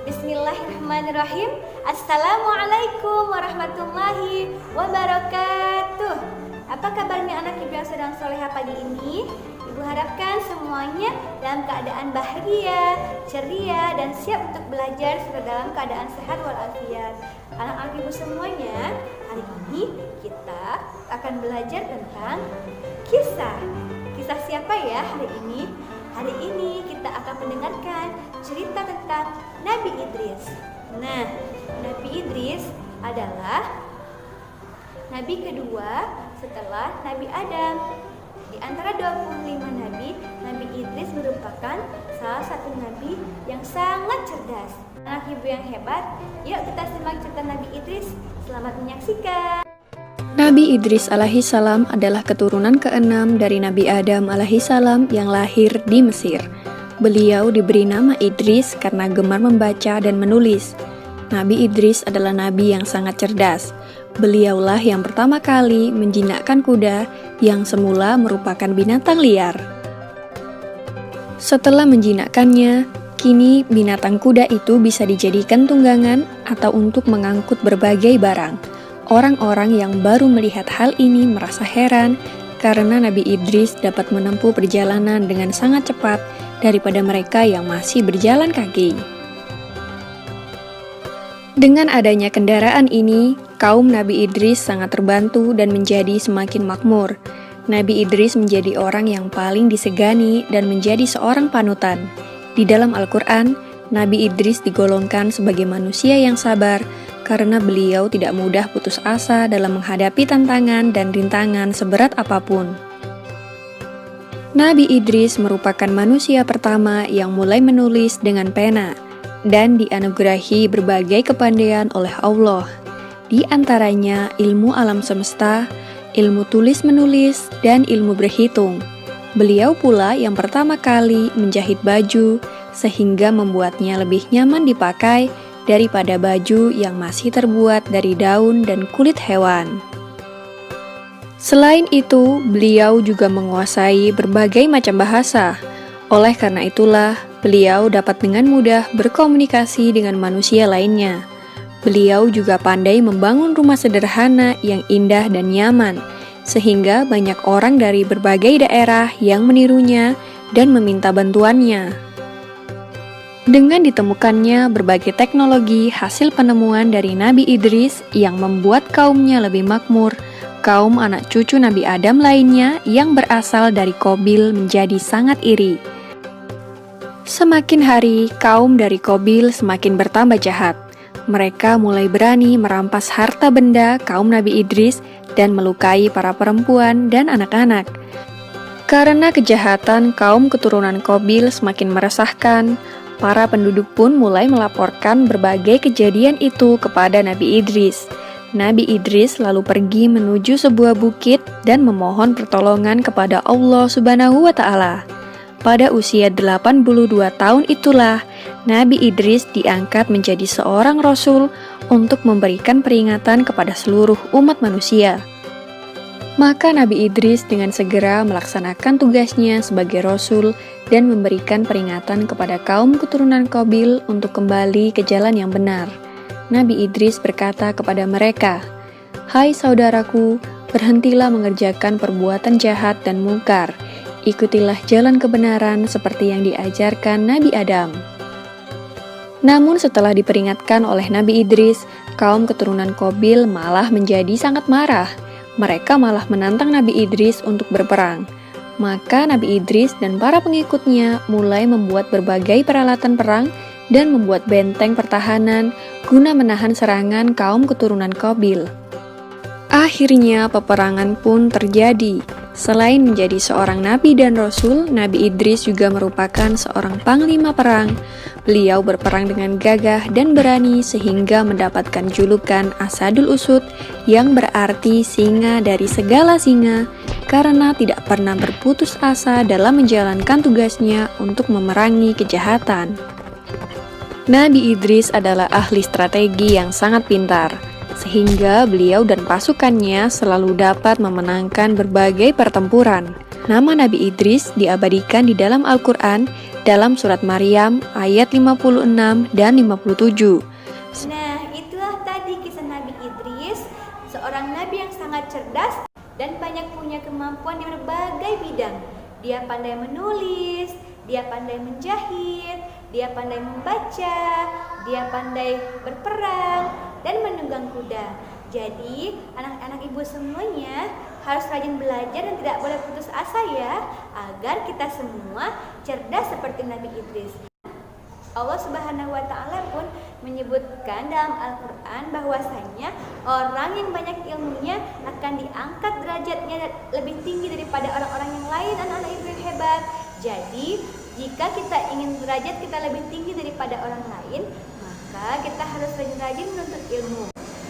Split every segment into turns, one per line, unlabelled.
Bismillahirrahmanirrahim. Assalamualaikum warahmatullahi wabarakatuh. Apa kabarnya anak ibu yang sedang soleha pagi ini? Ibu harapkan semuanya dalam keadaan bahagia, ceria, dan siap untuk belajar serta dalam keadaan sehat walafiat. Anak-anak ibu semuanya, hari ini kita akan belajar tentang kisah. Kisah siapa ya hari ini? Hari ini kita akan mendengarkan cerita tentang Nabi Idris. Nah, Nabi Idris adalah nabi kedua setelah Nabi Adam. Di antara 25 nabi, Nabi Idris merupakan salah satu nabi yang sangat cerdas. Anak ibu yang hebat, yuk kita simak cerita Nabi Idris. Selamat menyaksikan.
Nabi Idris alaihi salam adalah keturunan keenam dari Nabi Adam alaihi salam yang lahir di Mesir. Beliau diberi nama Idris karena gemar membaca dan menulis. Nabi Idris adalah nabi yang sangat cerdas. Beliaulah yang pertama kali menjinakkan kuda yang semula merupakan binatang liar. Setelah menjinakkannya, kini binatang kuda itu bisa dijadikan tunggangan atau untuk mengangkut berbagai barang. Orang-orang yang baru melihat hal ini merasa heran karena Nabi Idris dapat menempuh perjalanan dengan sangat cepat daripada mereka yang masih berjalan kaki. Dengan adanya kendaraan ini, kaum Nabi Idris sangat terbantu dan menjadi semakin makmur. Nabi Idris menjadi orang yang paling disegani dan menjadi seorang panutan. Di dalam Al-Quran, Nabi Idris digolongkan sebagai manusia yang sabar karena beliau tidak mudah putus asa dalam menghadapi tantangan dan rintangan seberat apapun. Nabi Idris merupakan manusia pertama yang mulai menulis dengan pena dan dianugerahi berbagai kepandaian oleh Allah. Di antaranya ilmu alam semesta, ilmu tulis-menulis, dan ilmu berhitung. Beliau pula yang pertama kali menjahit baju sehingga membuatnya lebih nyaman dipakai daripada baju yang masih terbuat dari daun dan kulit hewan. Selain itu, beliau juga menguasai berbagai macam bahasa. Oleh karena itulah, beliau dapat dengan mudah berkomunikasi dengan manusia lainnya. Beliau juga pandai membangun rumah sederhana yang indah dan nyaman, sehingga banyak orang dari berbagai daerah yang menirunya dan meminta bantuannya. Dengan ditemukannya berbagai teknologi hasil penemuan dari Nabi Idris yang membuat kaumnya lebih makmur, kaum anak cucu Nabi Adam lainnya yang berasal dari Qabil menjadi sangat iri. Semakin hari, kaum dari Qabil semakin bertambah jahat. Mereka mulai berani merampas harta benda kaum Nabi Idris dan melukai para perempuan dan anak-anak. Karena kejahatan kaum keturunan Qabil semakin meresahkan, para penduduk pun mulai melaporkan berbagai kejadian itu kepada Nabi Idris. Nabi Idris lalu pergi menuju sebuah bukit dan memohon pertolongan kepada Allah Subhanahu wa Ta'ala. Pada usia 82 tahun itulah, Nabi Idris diangkat menjadi seorang rasul untuk memberikan peringatan kepada seluruh umat manusia. Maka Nabi Idris dengan segera melaksanakan tugasnya sebagai rasul dan memberikan peringatan kepada kaum keturunan Qabil untuk kembali ke jalan yang benar. Nabi Idris berkata kepada mereka, "Hai saudaraku, berhentilah mengerjakan perbuatan jahat dan mungkar. Ikutilah jalan kebenaran seperti yang diajarkan Nabi Adam." Namun setelah diperingatkan oleh Nabi Idris, kaum keturunan Qabil malah menjadi sangat marah. Mereka malah menantang Nabi Idris untuk berperang. Maka Nabi Idris dan para pengikutnya mulai membuat berbagai peralatan perang dan membuat benteng pertahanan guna menahan serangan kaum keturunan Qabil. Akhirnya peperangan pun terjadi. Selain menjadi seorang nabi dan rasul, Nabi Idris juga merupakan seorang panglima perang. Beliau berperang dengan gagah dan berani sehingga mendapatkan julukan Asadul Usud yang berarti singa dari segala singa karena tidak pernah berputus asa dalam menjalankan tugasnya untuk memerangi kejahatan. Nabi Idris adalah ahli strategi yang sangat pintar, sehingga beliau dan pasukannya selalu dapat memenangkan berbagai pertempuran. Nama Nabi Idris diabadikan di dalam Al-Quran dalam surat Maryam ayat 56 dan 57.
Nah, itulah tadi kisah Nabi Idris, seorang nabi yang sangat cerdas dan banyak punya kemampuan di berbagai bidang. Dia pandai menulis, dia pandai menjahit, dia pandai membaca, dia pandai berperang dan menunggang kuda. Jadi, anak-anak ibu semuanya harus rajin belajar dan tidak boleh putus asa ya, agar kita semua cerdas seperti Nabi Idris. Allah Subhanahu wa Ta'ala pun menyebutkan dalam Al-Quran bahwasanya orang yang banyak ilmunya akan diangkat derajatnya lebih tinggi daripada orang-orang yang lain, anak-anak ibu yang hebat. Jadi, jika kita ingin derajat kita lebih tinggi daripada orang lain, maka kita harus rajin-rajin menuntut ilmu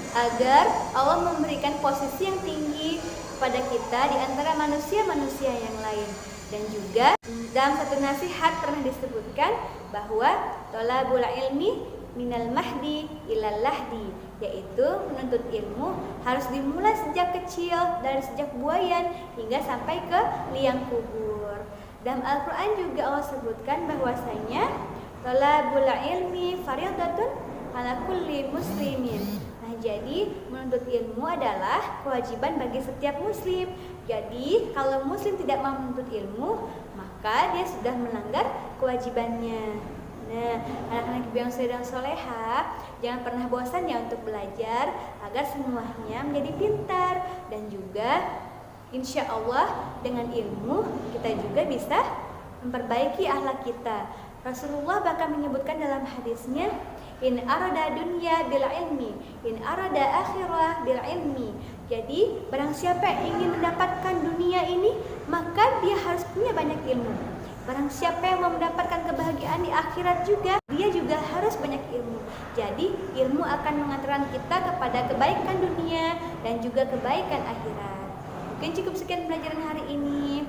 agar Allah memberikan posisi yang tinggi pada kita di antara manusia-manusia yang lain. Dan juga dalam satu nasihat pernah disebutkan bahwa tolabul ilmi minal mahdi ilal lahdi, yaitu menuntut ilmu harus dimulai sejak kecil, dari sejak buayan hingga sampai ke liang kubur. Dalam Al-Quran juga Allah sebutkan bahwasanya tolabul ilmi fardhatun ala kulli muslimin. Nah, jadi menuntut ilmu adalah kewajiban bagi setiap muslim. Jadi, kalau muslim tidak mau menuntut ilmu, maka dia sudah melanggar kewajibannya. Nah, anak-anak ibu yang soleh dan soleha, jangan pernah bosan ya untuk belajar agar semuanya menjadi pintar. Dan juga insya Allah dengan ilmu kita juga bisa memperbaiki akhlak kita. Rasulullah bahkan menyebutkan dalam hadisnya, in arada dunya bil ilmi, in arada akhirah bil ilmi. Jadi barang siapa yang ingin mendapatkan dunia ini, maka dia harus punya banyak ilmu. Barang siapa yang mau mendapatkan kebahagiaan di akhirat juga, dia juga harus banyak ilmu. Jadi ilmu akan mengantarkan kita kepada kebaikan dunia dan juga kebaikan akhirat. Mungkin cukup sekian pelajaran hari ini.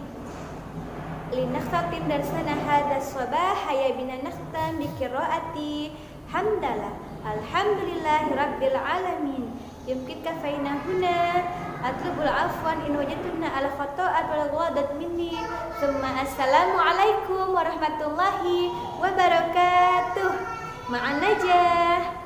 Linakhtatim darsana hadas sabah, haya bina nakhtam bi qiraati hamdalah alhamdulillahi rabbil alamin. Yumkin kafaina huna atlubul afwan in wajadtunna ala khata'at wal ghadat minni. Tsumma assalamu alaikum warahmatullahi wabarakatuh. Ma'an najah.